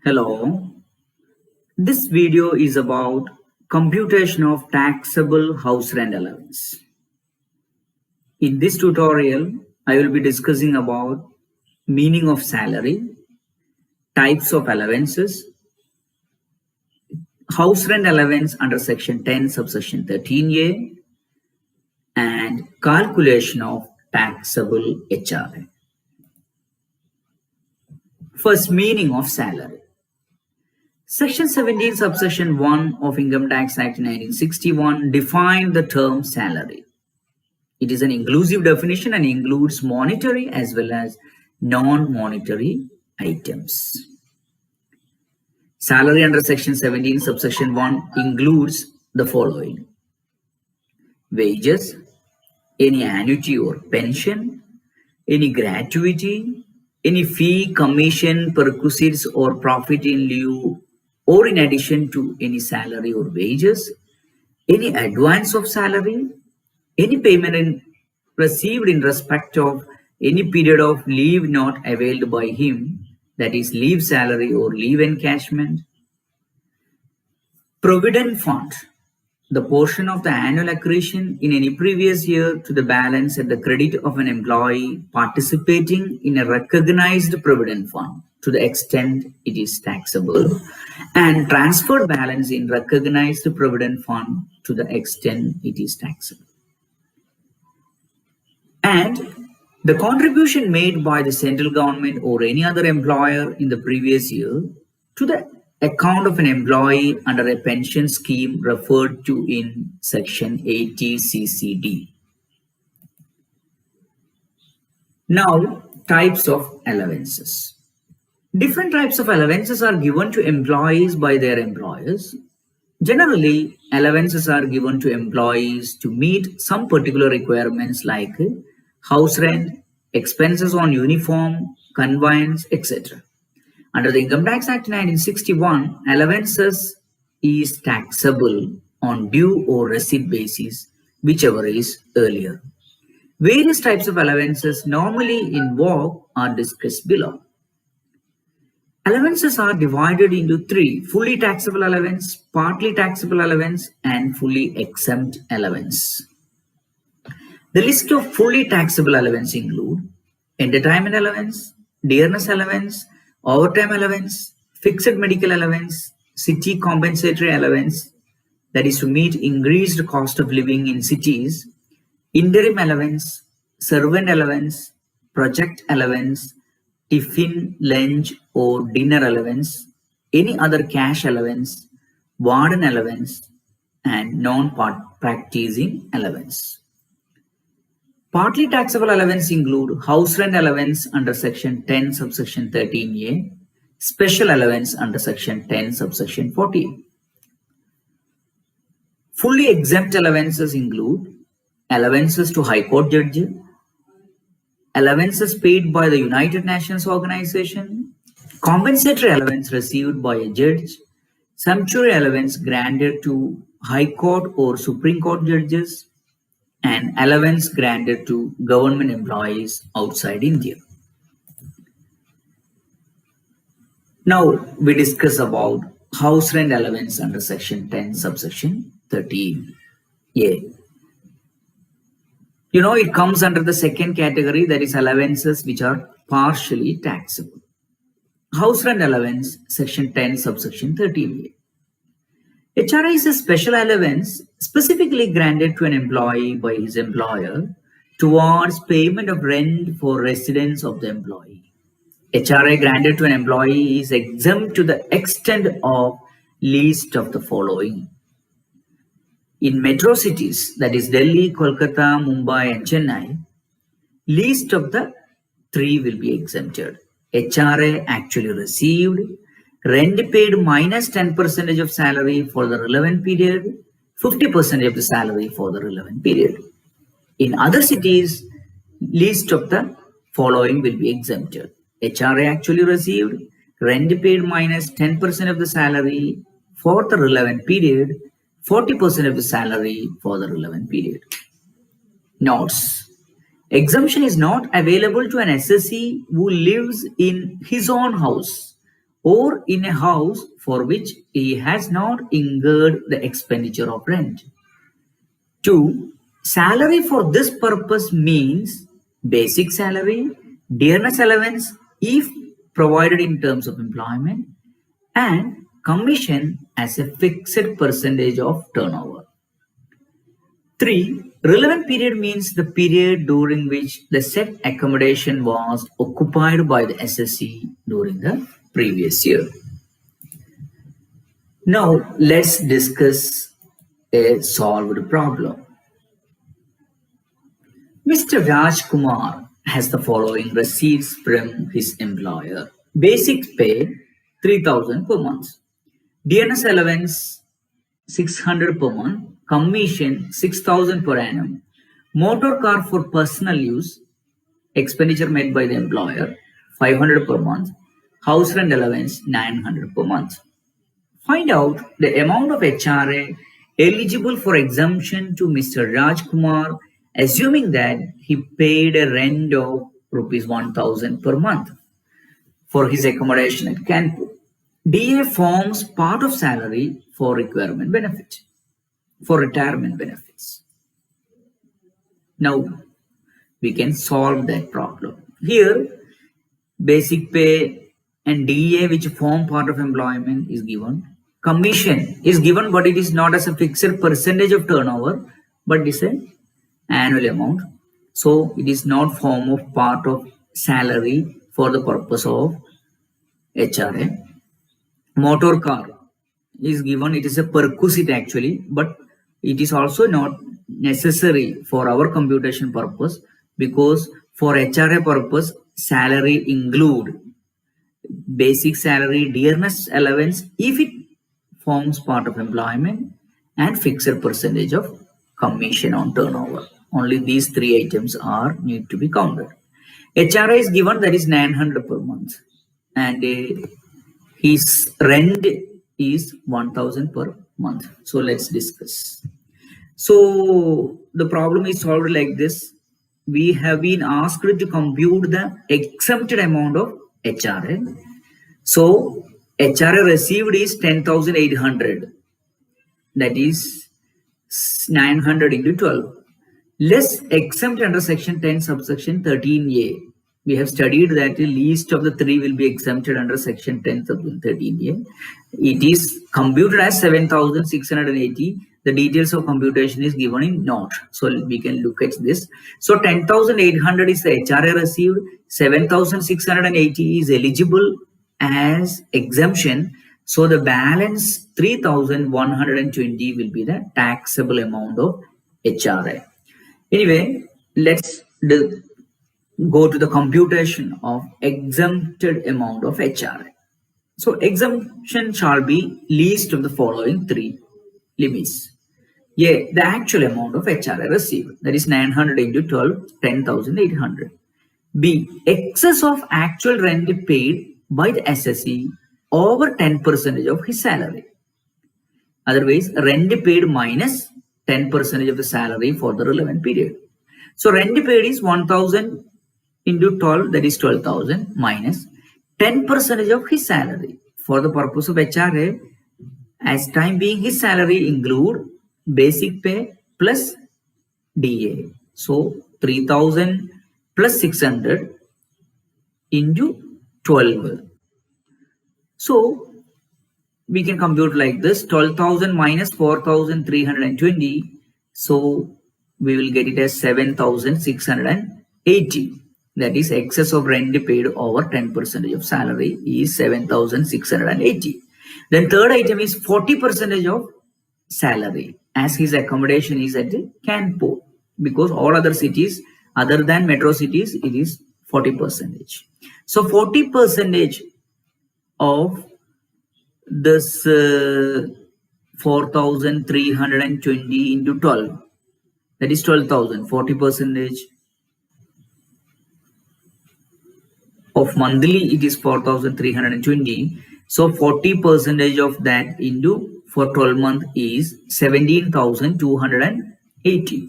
Hello, this video is about computation of taxable house rent allowance. In this tutorial, I will be discussing about meaning of salary, types of allowances, house rent allowance under section 10 subsection 13A, and calculation of taxable HRA. First, meaning of salary. Section 17 subsection 1 of Income Tax Act 1961 defined the term salary. It is an inclusive definition and includes monetary as well as non-monetary items. Salary under section 17 subsection 1 includes the following: wages, any annuity or pension, any gratuity, any fee, commission, perquisites or profit in lieu or in addition to any salary or wages, any advance of salary, any payment received in respect of any period of leave not availed by him, that is leave salary or leave encashment. Provident fund, the portion of the annual accretion in any previous year to the balance at the credit of an employee participating in a recognized provident fund to the extent it is taxable, and transferred balance in recognized provident fund to the extent it is taxable. And the contribution made by the central government or any other employer in the previous year to the account of an employee under a pension scheme referred to in section 80 CCD. Now, types of allowances. Different types of allowances are given to employees by their employers. Generally, allowances are given to employees to meet some particular requirements like house rent, expenses on uniform, conveyance, etc. Under the Income Tax Act 1961, allowances is taxable on due or receipt basis, whichever is earlier. Various types of allowances normally in vogue are discussed below. Allowances are divided into three: fully taxable allowance, partly taxable allowance, and fully exempt allowance. The list of fully taxable allowance include entertainment allowance, dearness allowance, overtime allowance, fixed medical allowance, city compensatory allowance, that is to meet increased cost of living in cities, interim allowance, servant allowance, project allowance, tiffin, lunch or dinner allowance, any other cash allowance, warden allowance, and non-practicing allowance. Partly taxable allowance include house rent allowance under section 10 subsection 13A, special allowance under section 10 subsection 14. Fully exempt allowances include allowances to High Court judges, allowances paid by the United Nations Organization, compensatory allowance received by a judge, sumptuary allowance granted to High Court or Supreme Court judges, and allowance granted to government employees outside India. Now we discuss about house rent allowance under section 10 subsection 13A. It comes under the second category, that is allowances which are partially taxable. House rent allowance, section 10 subsection 13A. HRA is a special allowance specifically granted to an employee by his employer towards payment of rent for residence of the employee. HRA granted to an employee is exempt to the extent of least of the following. In metro cities, that is Delhi, Kolkata, Mumbai, and Chennai, least of the three will be exempted: HRA actually received, rent paid minus 10% of salary for the relevant period, 50% of the salary for the relevant period. In other cities, least of the following will be exempted: HRA actually received, rent paid minus 10% of the salary for the relevant period, 40% of the salary for the relevant period. Notes: exemption is not available to an assessee who lives in his own house or in a house for which he has not incurred the expenditure of rent. 2. Salary for this purpose means basic salary, dearness allowance if provided in terms of employment, and commission as a fixed percentage of turnover. 3. Relevant period means the period during which the said accommodation was occupied by the SSE during the previous year. Now let's discuss a solved problem. Mr. Rajkumar has the following receipts from his employer. Basic pay 3,000 per month. DNS allowance 600 per month. Commission 6,000 per annum. Motor car for personal use. Expenditure made by the employer 500 per month. House rent allowance 900 per month. Find out the amount of HRA eligible for exemption to Mr. Rajkumar, assuming that he paid a rent of rupees 1,000 per month for his accommodation at Kanpur. DA forms part of salary for retirement benefits. Now we can solve that problem. Here, basic pay and DA, which form part of employment, is given. Commission is given, but it is not as a fixed percentage of turnover, but it is an annual amount. So it is not form of part of salary for the purpose of HRA. Motor car is given, it is a perquisite actually, but it is also not necessary for our computation purpose, because for HRA purpose, salary include basic salary, dearness allowance if it forms part of employment, and fixed percentage of commission on turnover. Only these three items are need to be counted. HRA is given, that is 900 per month, and his rent is 1,000 per month. So let's discuss. So the problem is solved like this. We have been asked to compute the exempted amount of HRA. So HRA received is 10,800. That is 900 into 12. Less exempt under section 10 subsection 13A. We have studied that the least of the three will be exempted under section 10 subsection 13A. It is computed as 7,680. The details of computation is given in note. So we can look at this. So 10,800 is the HRA received. 7,680 is eligible as exemption. So the balance 3,120 will be the taxable amount of HRA. Anyway, let's go to the computation of exempted amount of HRA. So exemption shall be least of the following three limits. A, the actual amount of HRA received, that is 900 into 12, 10,800. B, excess of actual rent paid by the SSE over 10% of his salary. Otherwise, rent paid minus 10% of the salary for the relevant period. So rent paid is 1,000 into 12, that is 12,000, minus 10% of his salary. For the purpose of HRA, as time being, his salary include basic pay plus DA. So 3,000 plus 600 into 12. So we can compute like this: 12,000 minus 4,320. So we will get it as 7,680. That is excess of rent paid over 10% of salary is 7,680. Then third item is 40% of salary, as his accommodation is at Kanpur, because all other cities other than metro cities it is 40%. So 40% of this 4,320 into 12, that is 12,000. 40% of monthly, it is 4,320. So 40% of that into for 12 months is 17,280.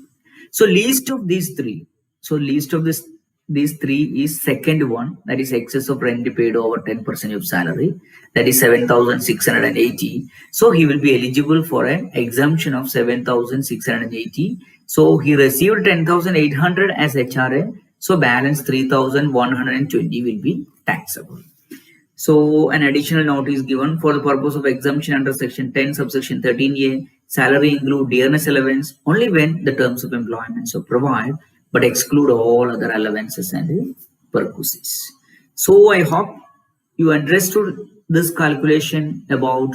So least of these three. So least of this these three is second one, that is excess of rent paid over 10% of salary, that is 7,680. So he will be eligible for an exemption of 7,680. So he received 10,800 as HRA. So balance 3,120 will be taxable. So an additional note is given for the purpose of exemption under section 10 subsection 13A. Salary include dearness allowance only when the terms of employment so provide, but exclude all other allowances and perquisites. So I hope you understood this calculation about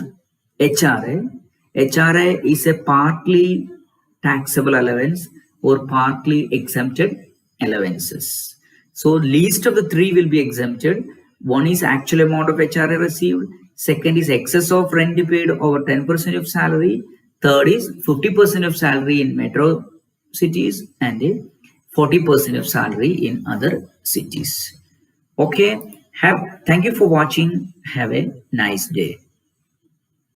HRA. HRA is a partly taxable allowance or partly exempted allowances. So least of the three will be exempted. One is actual amount of HRA received. Second is excess of rent paid over 10% of salary. Third is 50% of salary in metro cities and 40% of salary in other cities. Okay. Thank you for watching. Have a nice day.